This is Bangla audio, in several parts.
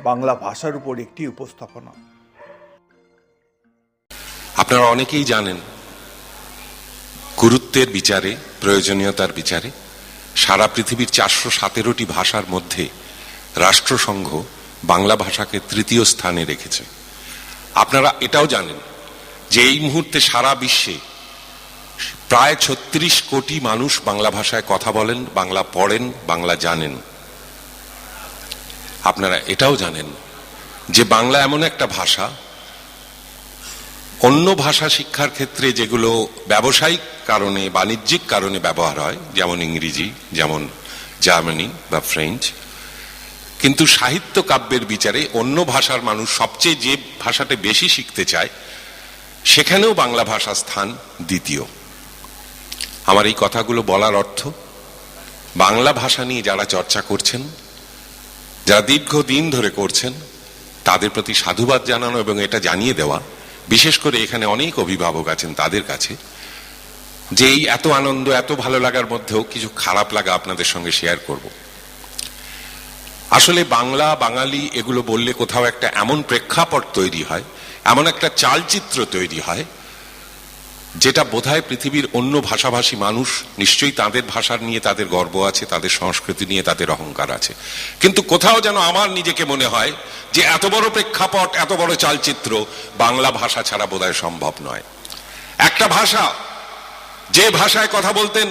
বাংলা ভাষার উপর একটি উপস্থাপনা। আপনারা অনেকেই জানেন, গুরুত্বের বিচারে, প্রয়োজনীয়তার বিচারে সারা পৃথিবীর 417টি ভাষার মধ্যে রাষ্ট্রসংঘ বাংলা ভাষাকে তৃতীয় স্থানে রেখেছে। আপনারা এটাও জানেন যে এই মুহূর্তে সারা বিশ্বে প্রায় 36 কোটি মানুষ বাংলা ভাষায় কথা বলেন, বাংলা পড়েন, বাংলা জানেন। আপনারা এটাও জানেন যে বাংলা এমন একটা ভাষা, অন্য ভাষা শিক্ষার ক্ষেত্রে যেগুলো ব্যবসায়িক কারণে, বাণিজ্যিক কারণে ব্যবহার হয়, যেমন ইংরেজি, যেমন জার্মানি বা ফ্রেঞ্চ, কিন্তু সাহিত্য কাব্যের বিচারে অন্য ভাষার মানুষ সবচেয়ে যে ভাষাটা বেশি শিখতে চায়, সেখানেও বাংলা ভাষার স্থান দ্বিতীয়। আমার এই কথাগুলো বলার অর্থ, বাংলা ভাষা নিয়ে যারা চর্চা করছেন, যারা দীর্ঘদিন ধরে করছেন, তাদের প্রতি সাধুবাদ জানানো এবং এটা জানিয়ে দেওয়া, বিশেষ করে এখানে অনেক অভিভাবক আছেন তাদের কাছে, যে এই এত আনন্দ, এত ভালো লাগার মধ্যেও কিছু খারাপ লাগা আপনাদের সঙ্গে শেয়ার করব। আসলে বাংলা, বাঙালি এগুলো বললে কোথাও একটা এমন প্রেক্ষাপট তৈরি হয়, এমন একটা চালচিত্র তৈরি হয়, যেটা বোধহয় পৃথিবীর অন্য ভাষাভাষী মানুষ নিশ্চয়ই তাদের ভাষার নিয়ে তাদের গর্ব আছে, তাদের সংস্কৃতি নিয়ে তাদের অহংকার আছে, কিন্তু কোথাও যেন আমার নিজেকে মনে হয় যে এত বড় প্রেক্ষাপট, এত বড় চালচিত্র বাংলা ভাষা ছাড়া বোধহয় সম্ভব নয়। একটা ভাষা, যে ভাষায় কথা বলতেন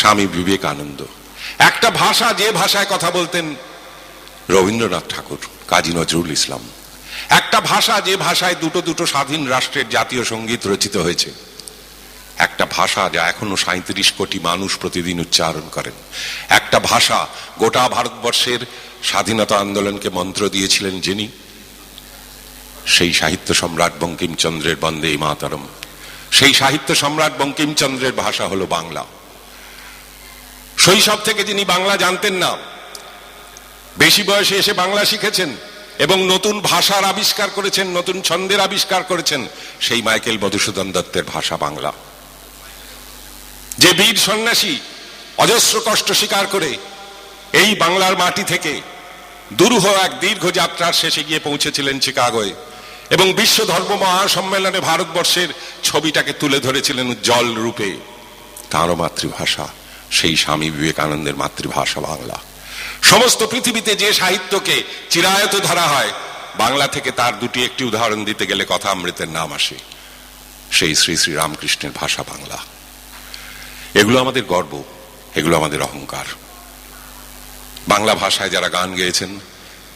স্বামী বিবেকানন্দ, একটা ভাষা, যে ভাষায় কথা বলতেন রবীন্দ্রনাথ ঠাকুর, কাজী নজরুল ইসলাম, একটা ভাষা, যে ভাষায় দুটো দুটো স্বাধীন রাষ্ট্রের জাতীয় সঙ্গীত রচিত হয়েছে, একটা ভাষা যা এখনো 37 কোটি মানুষ প্রতিদিন উচ্চারণ করেন, একটা ভাষা গোটা ভারতবর্ষের স্বাধীনতা আন্দোলনকে মন্ত্র দিয়েছিলেন যিনি, সেই সাহিত্য সম্রাট বঙ্কিমচন্দ্রের বন্দে মাতরম, সেই সাহিত্য সম্রাট বঙ্কিমচন্দ্রের ভাষা হলো বাংলা। শৈশব থেকে যিনি বাংলা জানতেন না, বেশি বয়সে এসে বাংলা শিখেছেন এবং নতুন ভাষার আবিষ্কার করেছেন, নতুন ছন্দের আবিষ্কার করেছেন, সেই মাইকেল মধুসূদন দত্তের ভাষা বাংলা। যে বীর সন্ন্যাসী অজস্র কষ্ট স্বীকার করে এই বাংলার মাটি থেকে দুরূহ এক দীর্ঘ যাত্রার শেষে গিয়ে পৌঁছেছিলেন চিকাগোয় এবং বিশ্ব ধর্ম মহাসম্মেলনে ভারতবর্ষের ছবিটাকে তুলে ধরেছিলেন উজ্জ্বল রূপে, তাঁরও মাতৃভাষা সেই স্বামী বিবেকানন্দের মাতৃভাষা বাংলা। সমস্ত পৃথিবীতে যে সাহিত্যকে চিরায়ত ধরা হয়, বাংলা থেকে তার দুটি একটি উদাহরণ দিতে গেলে কথা অমৃতের নাম আসে, সেই শ্রী শ্রী রামকৃষ্ণের ভাষা বাংলা। এগুলো আমাদের গর্ব, এগুলো আমাদের অহংকার। বাংলা ভাষায় যারা গান গেয়েছেন,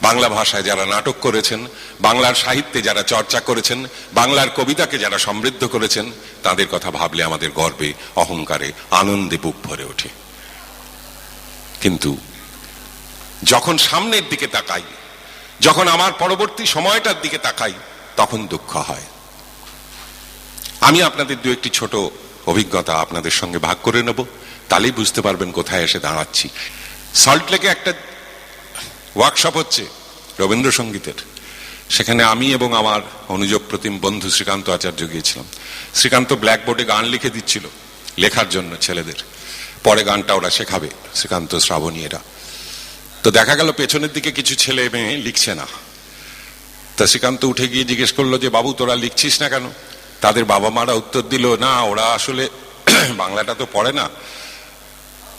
বাংলা ভাষায় যারা নাটক করেছেন, বাংলার সাহিত্যে যারা চর্চা করেছেন, বাংলার কবিতাকে যারা সমৃদ্ধ করেছেন, তাদের কথা ভাবলে আমাদের গর্বে, অহংকারে, আনন্দে বুক ভরে ওঠে। কিন্তু যখন সামনের দিকে তাকাই, যখন আমার পরবর্তী সময়টার দিকে তাকাই, তখন দুঃখ হয়। আমি আপনাদের দু একটি ছোট অভিজ্ঞতা আপনাদের সঙ্গে ভাগ করে নেব, তাহলেই বুঝতে পারবেন কোথায় এসে দাঁড়াচ্ছি। সল্টলেকে একটা ওয়ার্কশপ হচ্ছে রবীন্দ্রসঙ্গীতের, সেখানে আমি এবং আমার অনুযোগ প্রতিম বন্ধু শ্রীকান্ত আচার্য গিয়েছিলাম। শ্রীকান্ত ব্ল্যাকবোর্ডে গান লিখে দিচ্ছিল লেখার জন্য ছেলেদের, পরে গানটা ওরা শেখাবে, শ্রীকান্ত শ্রাবণী এরা। তো দেখা গেল পেছনের দিকে কিছু ছেলে মেয়ে লিখছে না। তা শ্রীকান্ত উঠে গিয়ে জিজ্ঞেস করলো যে বাবু তোরা লিখছিস না কেন? তাদের বাবা মারা উত্তর দিল, না ওরা আসলে বাংলাটা তো পড়ে না।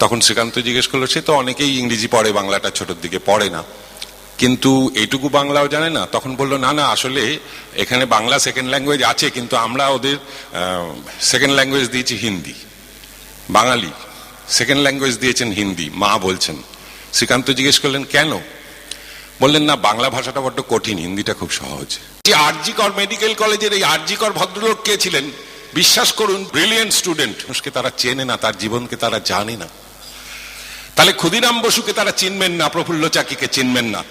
তখন শ্রীকান্ত জিজ্ঞেস করলো, সে তো অনেকেই ইংরেজি পড়ে, বাংলাটা ছোটর দিকে পড়ে না, কিন্তু এইটুকু বাংলাও জানে না। তখন বললো, না না আসলে এখানে বাংলা সেকেন্ড ল্যাঙ্গুয়েজ আছে, কিন্তু আমরা ওদের সেকেন্ড ল্যাঙ্গুয়েজ দিয়েছি হিন্দি। বাঙালি সেকেন্ড ল্যাঙ্গুয়েজ দিয়েছেন হিন্দি, মা বলছেন। শ্রীকান্ত জিজ্ঞেস করলেন কেন? বললেন, না বাংলা ভাষাটা বড্ড কঠিন, হিন্দিটা খুব সহজ। যে আরজিকর মেডিকেল কলেজের এই আরজিকর ভদ্রলোক কে ছিলেন? বিশ্বাস করুন, ব্রিলিয়েন্ট স্টুডেন্ট। মানুষকে তারা চেনে না, তার জীবনকে তারা জানে না। তাহলে ক্ষুদিরাম বসুকে তারা চিনবেন না, প্রফুল্ল চাকিকে চিনবেন না,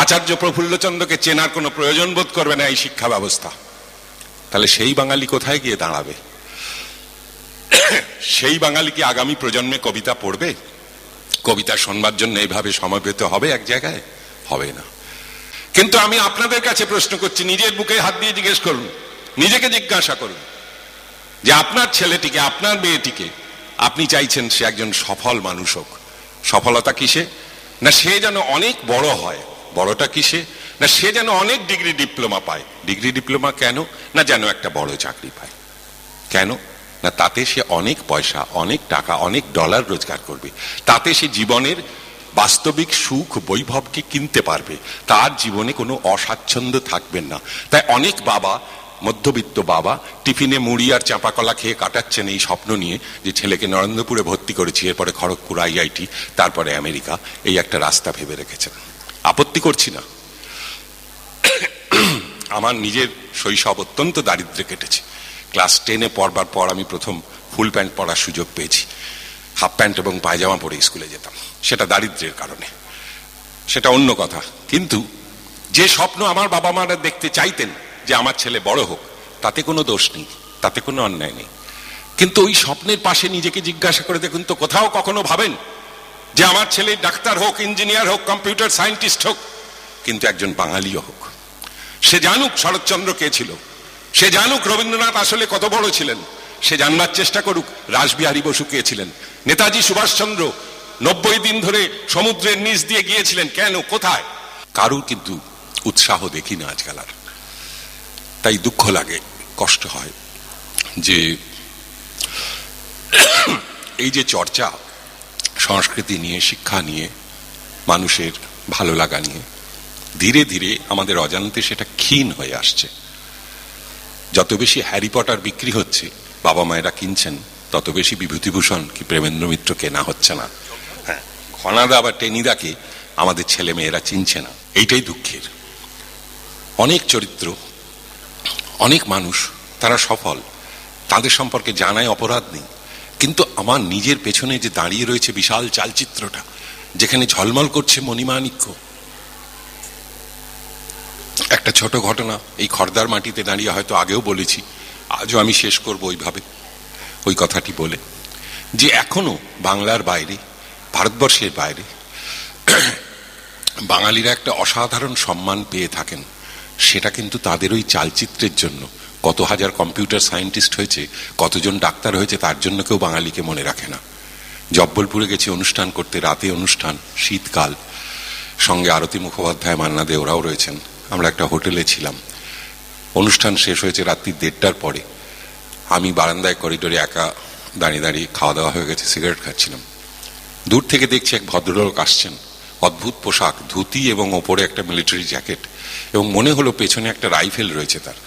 আচার্য প্রফুল্লচন্দ্রকে চেনার কোনো প্রয়োজন বোধ করবে না এই শিক্ষা ব্যবস্থা। তাহলে সেই বাঙালি কোথায় গিয়ে দাঁড়াবে? সেই বাঙালি কি আগামী প্রজন্মে কবিতা পড়বে? কবিতা শোনবার জন্য এইভাবে সমবেত হবে এক জায়গায়? হবে না। কিন্তু আমি আপনাদের কাছে প্রশ্ন করছি, নিজের বুকে হাত দিয়ে জিজ্ঞেস করুন, নিজেকে জিজ্ঞাসা করুন যে আপনার ছেলেটিকে, আপনার মেয়েটিকে আপনি চাইছেন সে একজন সফল মানুষ হোক। সফলতা কিসে? না সে যেন অনেক বড় হয়, বড়টা কিসে, না সে যেন অনেক ডিগ্রি ডিপ্লোমা পায়, ডিগ্রি ডিপ্লোমা কেন, না যেন একটা বড় চাকরি পায়, কেন না তাতে সে অনেক পয়সা, অনেক টাকা, অনেক ডলার রোজগার করবে, তাতে সে জীবনের বাস্তবিক সুখ বৈভবকে কিনতে পারবে, তার জীবনে কোনো অস্বাচ্ছন্দ্য থাকবেন না। তাই অনেক বাবা, মধ্যবিত্ত বাবা, টিফিনে মুড়ি আর চাঁপা কলা খেয়ে কাটাচ্ছেন এই স্বপ্ন নিয়ে যে ছেলেকে নরেন্দ্রপুরে ভর্তি করেছি, এরপরে খড়গপুর আইআইটি, তারপরে আমেরিকা, এই একটা রাস্তা ভেবে রেখেছেন। আপত্তি করছি না, আমার নিজের শৈশব অত্যন্ত দারিদ্র্যে কেটেছে। ক্লাস 10-এ পড়বার পর আমি প্রথম ফুল প্যান্ট পরার সুযোগ পেয়েছি, হাফ প্যান্ট এবং পায়জামা পরে স্কুলে যেতাম, সেটা দারিদ্র্যের কারণে, সেটা অন্য কথা। কিন্তু যে স্বপ্ন আমার বাবা মারা দেখতে চাইতেন যে আমার ছেলে বড় হোক, তাতে কোনো দোষ নেই, তাতে কোনো অন্যায় নেই। কিন্তু ওই স্বপ্নের পাশে নিজেকে জিজ্ঞাসা করে দেখুন তো, কোথাও কখনো ভাবেন যে আমার ছেলে ডাক্তার হোক, ইঞ্জিনিয়ার হোক, কম্পিউটার সায়েন্টিস্ট হোক, কিন্তু একজন বাঙালিও হোক। সে জানুক শরৎচন্দ্র কে ছিল, সে জানুক রবীন্দ্রনাথ আসলে কত বড় ছিলেন, সে জানবার চেষ্টা করুক রাসবিহারী বসু কে ছিলেন, নেতাজি সুভাষচন্দ্র 90 দিন ধরে সমুদ্রের নিচ দিয়ে গিয়েছিলেন, কেন, কোথায়? কারুর কিন্তু উৎসাহ দেখি না আজকাল আর। তাই দুঃখ লাগে, কষ্ট হয় যে এই যে চর্চা সংস্কৃতি নিয়ে, শিক্ষা নিয়ে, মানুষের ভালো লাগা নিয়ে, ধীরে ধীরে আমাদের অজান্তে সেটা ক্ষীণ হয়ে আসছে। যত বেশি হ্যারি পটার বিক্রি হচ্ছে, বাবা মায়েরা কিনছেন, তত বেশি বিভূতিভূষণ কি প্রেমেন্দ্র মিত্র কেনা হচ্ছে না। হ্যাঁ, ঘনাদা বা টেনিদাকে আমাদের ছেলে মেয়েরা চিনছে না, এইটাই দুঃখের। অনেক চরিত্র, অনেক মানুষ, তারা সফল, তাদের সম্পর্কে জানায় অপরাধ নেই, কিন্তু আমার নিজের পেছনে যে দাঁড়িয়ে রয়েছে বিশাল চালচিত্রটা, যেখানে ঝলমল করছে মণিমাণিক্য। একটা ছোট ঘটনা, এই খড়দার মাটিতে দাঁড়িয়ে হয়তো আগেও বলেছি, আজও আমি শেষ করব ওইভাবে, ওই কথাটি বলে, যে এখনো বাংলার বাইরে, ভারতবর্ষের বাইরে বাঙালিরা একটা অসাধারণ সম্মান পেয়ে থাকেন। সেটা কিন্তু তাদের ওই চালচিত্রের জন্য। কত হাজার কম্পিউটার সায়েন্টিস্ট হয়েছে, কতজন ডাক্তার হয়েছে, তার জন্য কেউ বাঙালিকে মনে রাখে না। জব্বলপুরে গেছি অনুষ্ঠান করতে, রাতে অনুষ্ঠান, শীতকাল, সঙ্গে আরতি মুখোপাধ্যায়, মান্না দে, ওরাও রয়েছেন। আমরা একটা হোটেলে ছিলাম, অনুষ্ঠান শেষ হয়েছে রাত্রি 1:30টার পরে। আমি বারান্দায় করিডোরে একা দাঁড়িয়ে দাঁড়িয়ে, খাওয়া দাওয়া হয়ে গেছে, সিগারেট খাচ্ছিলাম। দূর থেকে দেখছি এক ভদ্রলোক আসছেন, অদ্ভুত পোশাক, ধুতি এবং ওপরে একটা মিলিটারি জ্যাকেট, এবং মনে হলো পেছনে একটা রাইফেল রয়েছে তার,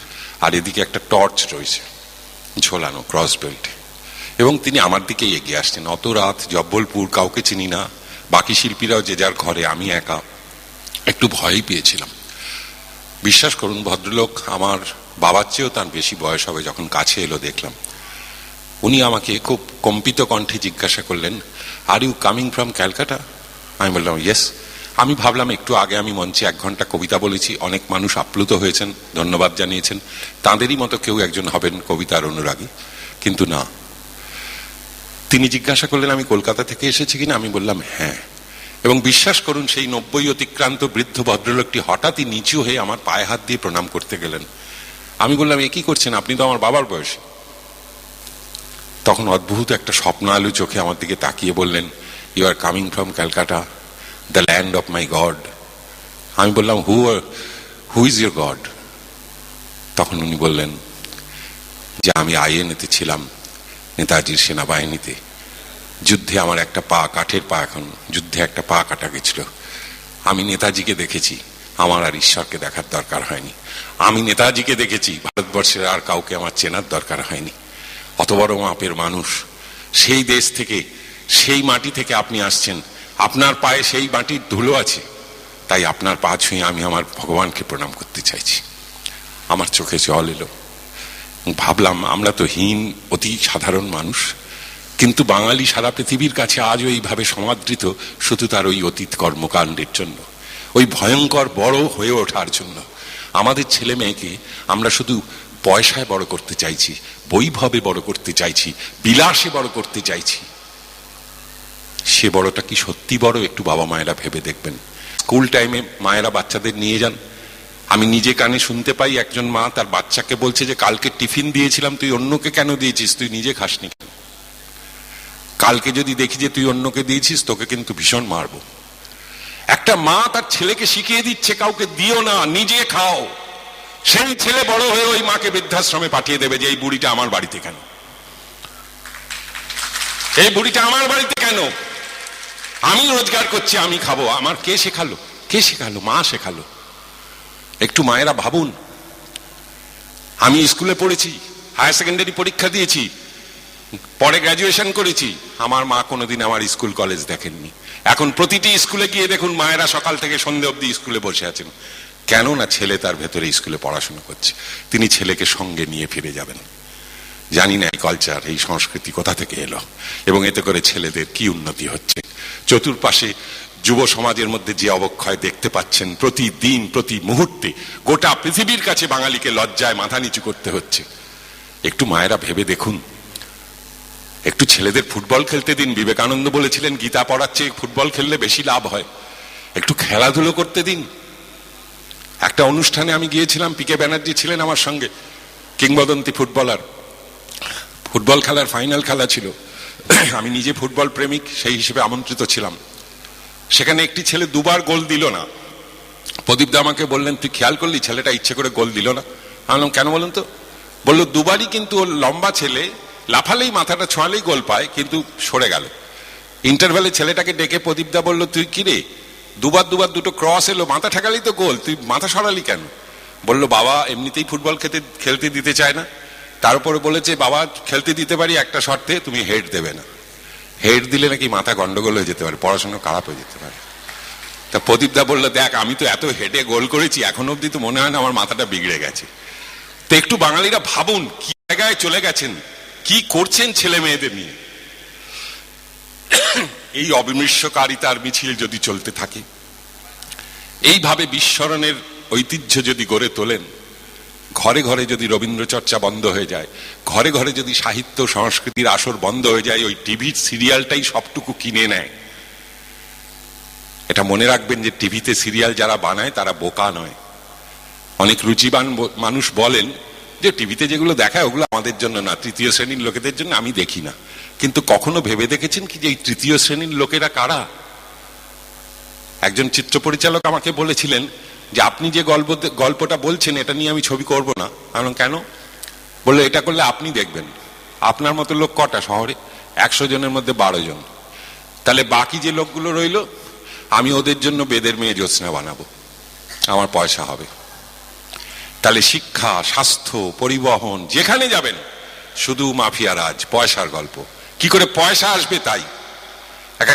আর এদিকে একটা টর্চ রয়েছে ঝোলানো ক্রস বেল্টে, এবং তিনি আমার দিকে এগিয়ে আসছেন। অত রাত, জব্বলপুর, কাউকে চিনি না, বাকি শিল্পীরাও যে যার ঘরে, আমি একা, একটু ভয়ই পেয়েছিলাম। বিশ্বাস করুন, ভদ্রলোক আমার বাবার চেয়েও তার বেশি বয়স হবে। যখন কাছে এলো দেখলাম, উনি আমাকে খুব কম্পিত কণ্ঠে জিজ্ঞাসা করলেন, are you coming from Calcutta? আমি বললাম ইয়েস। আমি ভাবলাম একটু আগে আমি মঞ্চে 1 ঘন্টা কবিতা বলেছি, অনেক মানুষ আপ্লুত হয়েছেন, ধন্যবাদ জানিয়েছেন, তাঁদেরই মতো কেউ একজন হবেন কবিতার অনুরাগী, কিন্তু না। তিনি জিজ্ঞাসা করলেন আমি কলকাতা থেকে এসেছি কিনা। আমি বললাম হ্যাঁ। এবং বিশ্বাস করুন, সেই 90 অতিক্রান্ত বৃদ্ধ ভদ্রলোকটি হঠাৎই নিচু হয়ে আমার পায়ে হাত দিয়ে প্রণাম করতে গেলেন। আমি বললাম এ কি করছেন, আপনি তো আমার বাবার বয়সী। তখন অদ্ভুত একটা স্বপ্ন আলু চোখে আমার দিকে তাকিয়ে বললেন, you are coming from Calcutta, the land of my God. আমি বললাম হু ইজ ইউর গড? তখন উনি বললেন যে আমি আইএনএতে ছিলাম, নেতাজির সেনাবাহিনীতে, যুদ্ধে আমার একটা পা, কাঠের পা, এখন যুদ্ধে একটা পা কাটা গেছিল। আমি নেতাজিকে দেখেছি, আমার আর ঈশ্বরকে দেখার দরকার হয়নি। আমি নেতাজিকে দেখেছি, ভারতবর্ষের আর কাউকে আমার চেনার দরকার হয়নি। অত বড় মাপের মানুষ, সেই দেশ থেকে, সেই মাটি থেকে আপনি আসছেন, আপনার পায়ে সেই মাটির ধুলো আছে, তাই আপনার পা ছুঁয়ে আমি আমার ভগবানকে প্রণাম করতে চাইছি। আমার চোখে জল এলো। ভাবলাম আমরা তো হীন, অতি সাধারণ মানুষ, কিন্তু বাঙালি সারা পৃথিবীর কাছে আজও এইভাবে সমাদৃত শুধু তার ওই অতীত কর্মকাণ্ডের জন্য, ওই ভয়ঙ্কর বড় হয়ে ওঠার জন্য। আমাদের ছেলে মেয়েকে আমরা শুধু পয়সায় বড় করতে চাইছি, বৈভবে বড় করতে চাইছি, বিলাসে বড় করতে চাইছি। সে বড়টা কি সত্যি বড়? একটু বাবা মায়েরা ভেবে দেখবেন। স্কুল টাইমে মায়েরা বাচ্চাদের নিয়ে যান, আমি নিজে কানে শুনতে পাই একজন মা তার বাচ্চাকে বলছে যে কালকে টিফিন দিয়েছিলাম, তুই অন্যকে কেন দিয়েছিস, তুই নিজে খাসনি। কালকে যদি দেখি যে তুই অন্যকে দিয়েছিস, তোকে কিন্তু ভীষণ মারবো। একটা মা তার ছেলেকে শিখিয়ে দিচ্ছে কাউকে দিও না, নিজে খাও। সেই ছেলে বড় হয়ে ওই মাকে বৃদ্ধাশ্রমে পাঠিয়ে দেবে যে এই বুড়িটা আমার বাড়িতে কেন, এই বুড়িটা আমার বাড়িতে কেন, আমি রোজগার করছি, আমি খাবো। আমার কে শেখালো? কে শেখালো? মা শেখালো। একটু মায়েরা ভাবুন। আমি স্কুলে পড়েছি, হায়ার সেকেন্ডারি পরীক্ষা দিয়েছি, পরে গ্রাজুয়েশন করেছি, আমার মা কোনোদিন আমার স্কুল কলেজ দেখেননি। এখন প্রতিটি স্কুলে গিয়ে দেখুন মায়েরা সকাল থেকে সন্ধ্যে অবধি স্কুলে বসে আছেন। কেন না ছেলে তার ভেতরে স্কুলে পড়াশোনা করছে, তিনি ছেলেকে সঙ্গে নিয়ে ফিরে যাবেন। জানি না এই কালচার, এই সংস্কৃতি কোথা থেকে এলো এবং এতে করে ছেলেদের কি উন্নতি হচ্ছে। চতুর্পাশে যুব সমাজের মধ্যে যে অবক্ষয় দেখতে পাচ্ছেন প্রতিদিন, প্রতি মুহূর্তে, গোটা পৃথিবীর কাছে বাঙালিকে লজ্জায় মাথা নিচু করতে হচ্ছে। একটু মায়েরা ভেবে দেখুন, একটু ছেলেদের ফুটবল খেলতে দিন। বিবেকানন্দ বলেছিলেন গীতা পড়ার চেয়ে ফুটবল খেললে বেশি লাভ হয়। একটু খেলাধুলো করতে দিন। একটা অনুষ্ঠানে আমি গিয়েছিলাম, পিকে ব্যানার্জি ছিলেন আমার সঙ্গে, কিংবদন্তি ফুটবলার। ফুটবল খেলার ফাইনাল খেলা ছিল, আমি নিজে ফুটবল প্রেমিক, সেই হিসেবে আমন্ত্রিত ছিলাম। সেখানে একটি ছেলে দুবার গোল দিল না। প্রদীপদা আমাকে বললেন, তুই খেয়াল করলি ছেলেটা ইচ্ছে করে গোল দিল না? আমি বললাম কেন বলুন তো? বললো দুবারই কিন্তু ওর লম্বা ছেলে, লাফালেই মাথাটা ছোঁয়ালেই গোল পায়, কিন্তু সরে গেল। ইন্টারভ্যালে ছেলেটাকে ডেকে প্রদীপদা বললো, তুই কি রে, দুবার দুটো ক্রস এলো, মাথা ঠেকালেই তো গোল, তুই মাথা সরালি কেন? বললো বাবা এমনিতেই ফুটবল খেলতে দিতে চায় না, তার উপরে বলেছে বাবা খেলতে দিতে পারি একটা শর্তে, তুমি হেড দেবে না। হেড দিলে নাকি মাথা গন্ডগোল হয়ে যেতে পারে, পড়াশোনা খারাপ হয়ে যেতে পারে। তা প্রদীপদা বললো, দেখ আমি তো এত হেডে গোল করেছি, এখন অব্দি তো মনে হয় না আমার মাথাটা বিগড়ে গেছে। তো একটু বাঙালিরা ভাবুন কি জায়গায় চলে গেছেন, কি করছেন ছেলে মেয়েদের নিয়ে। এই অবিমৃষ্যকারিতার মিছিল যদি চলতে থাকে, এইভাবে বিস্মরণের ঐতিহ্য যদি গড়ে তোলেন, ঘরে ঘরে যদি রবীন্দ্র চর্চা বন্ধ হয়ে যায়, ঘরে ঘরে যদি সাহিত্য সংস্কৃতির আসর বন্ধ হয়ে যায়, ওই টিভির সিরিয়ালটাই সবটুকু কিনে নেয়। এটা মনে রাখবেন যে টিভিতে সিরিয়াল যারা বানায় তারা বোকা নয়। অনেক রুচিবান মানুষ বলেন যে টিভিতে যেগুলো দেখায় ওগুলো আমাদের জন্য না, তৃতীয় শ্রেণীর লোকেদের জন্য, আমি দেখি না। কিন্তু কখনো ভেবে দেখেছেন কি যে এই তৃতীয় শ্রেণীর লোকেরা কারা? একজন চিত্র পরিচালক আমাকে বলেছিলেন যে আপনি যে গল্পটা বলছেন এটা নিয়ে আমি ছবি করব না। আমি কেন? বললো এটা করলে আপনি দেখবেন, আপনার মতো লোক কটা শহরে? 100 জনের মধ্যে 12 জন। তাহলে বাকি যে লোকগুলো রইল, আমি ওদের জন্য বেদের মেয়ে জ্যোৎস্না বানাবো, আমার পয়সা হবে। তাহলে শিক্ষা, স্বাস্থ্য, পরিবহন যেখানে যাবেন শুধু মাফিয়া রাজ, পয়সার গল্প। কি করে পয়সা আসবে তাই।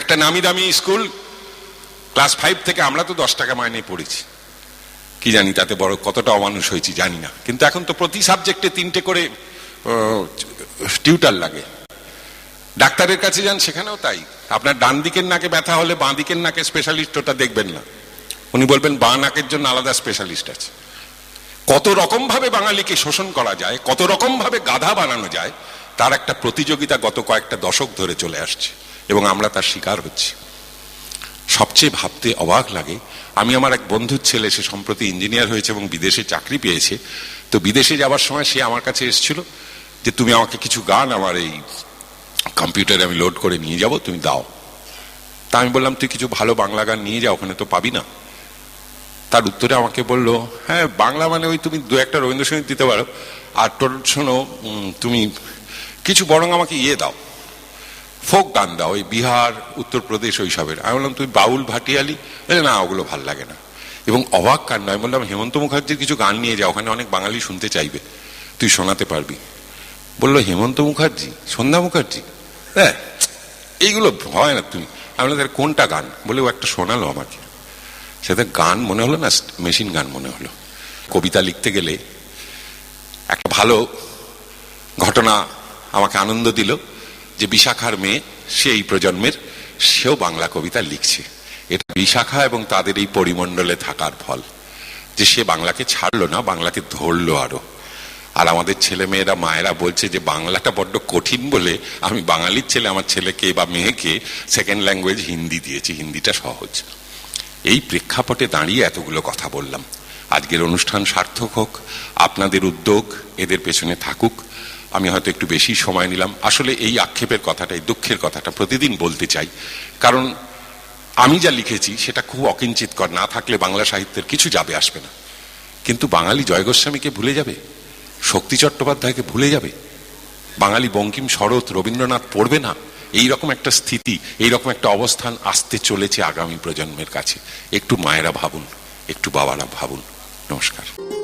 একটা নামি দামি স্কুল, ক্লাস 5 থেকে আমরা তো 10 টাকা মাইনে পড়েছি, কি জানি তাতে বড় কতটা অমানুষ হয়েছি জানি না। কিন্তু এখন তো প্রতি সাবজেক্টে 3টে করে টিউটার লাগে। ডাক্তারের কাছে যান, সেখানেও তাই। আপনার ডান দিকের নাকে ব্যথা হলে বাঁ দিকের নাকে স্পেশালিস্ট ওটা দেখবেন না, উনি বলবেন বাঁ নাকের জন্য আলাদা স্পেশালিস্ট আছে। কত রকম ভাবে বাঙালিকে শোষণ করা যায়, কত রকম ভাবে গাধা বানানো যায়, তার একটা প্রতিযোগিতা গত কয়েকটা দশক ধরে চলে আসছে এবং আমরা তার শিকার হচ্ছি। সবচেয়ে ভাবতে অবাক লাগে, আমি আমার এক বন্ধুর ছেলে, সে সম্প্রতি ইঞ্জিনিয়ার হয়েছে এবং বিদেশে চাকরি পেয়েছে। তো বিদেশে যাওয়ার সময় সে আমার কাছে এসেছিল যে তুমি আমাকে কিছু গান আমার এই কম্পিউটারে আমি লোড করে নিয়ে যাব, তুমি দাও। তা আমি বললাম তুই কিছু ভালো বাংলা গান নিয়ে যাও, ওখানে তো পাবি না। তার উত্তরে আমাকে বললো, হ্যাঁ বাংলা মানে ওই তুমি 2-1টা রবীন্দ্রসঙ্গীত দিতে পারো, আর তোর শোনো তুমি কিছু বরং আমাকে দাও, ফোক গান দাও, ওই বিহার, উত্তরপ্রদেশ ওইসবের। আমি বললাম তুমি বাউল, ভাটিয়ালি? না ওগুলো ভাল লাগে না। এবং অবাক কাণ্ড, আমি বললাম হেমন্ত মুখার্জির কিছু গান নিয়ে যাও, ওখানে অনেক বাঙালি শুনতে চাইবে, তুই শোনাতে পারবি। বললো হেমন্ত মুখার্জি, সন্ধ্যা মুখার্জি, হ্যাঁ এইগুলো হয় না তুমি। আমি বললাম কোনটা গান? বলে ও একটা শোনালো আমাকে, সেটা গান মনে হলো না, মেশিন গান মনে হলো। কবিতা লিখতে গেলে একটা ভালো ঘটনা আমাকে আনন্দ দিল যে বিশাখার মেয়ে, সে এই প্রজন্মের, সেও বাংলা কবিতা লিখছে। এটা বিশাখা এবং তাদের এই পরিমণ্ডলে থাকার ফল যে সে বাংলাকে ছাড়লো না, বাংলাকে ধরলো আরো। আর আমাদের ছেলে মেয়েরা, মায়েরা বলছে যে বাংলাটা বড্ড কঠিন বলে আমি বাঙালির ছেলে, আমার ছেলেকে বা মেয়েকে সেকেন্ড ল্যাঙ্গুয়েজ হিন্দি দিয়েছি, হিন্দিটা সহজ। এই প্রেক্ষাপটে দাঁড়িয়ে এতগুলো কথা বললাম। আজকের অনুষ্ঠান সার্থক হোক, আপনাদের উদ্যোগ এদের পেছনে থাকুক। আমি হয়তো একটু বেশি সময় নিলাম। আসলে এই আক্ষেপের কথাটা, এই দুঃখের কথাটা প্রতিদিন বলতে চাই, কারণ আমি যা লিখেছি সেটা খুব অকিঞ্চিতকর, না থাকলে বাংলা সাহিত্যের কিছু যাবে আসবে না। কিন্তু বাঙালি জয় গোস্বামীকে ভুলে যাবে, শক্তি চট্টোপাধ্যায়কে ভুলে যাবে, বাঙালি বঙ্কিম, শরৎ, রবীন্দ্রনাথ পড়বে না? এইরকম একটা স্থিতি, এইরকম একটা অবস্থান আসতে চলেছে আগামী প্রজন্মের কাছে। একটু মায়েরা ভাবুন, একটু বাবারা ভাবুন। নমস্কার।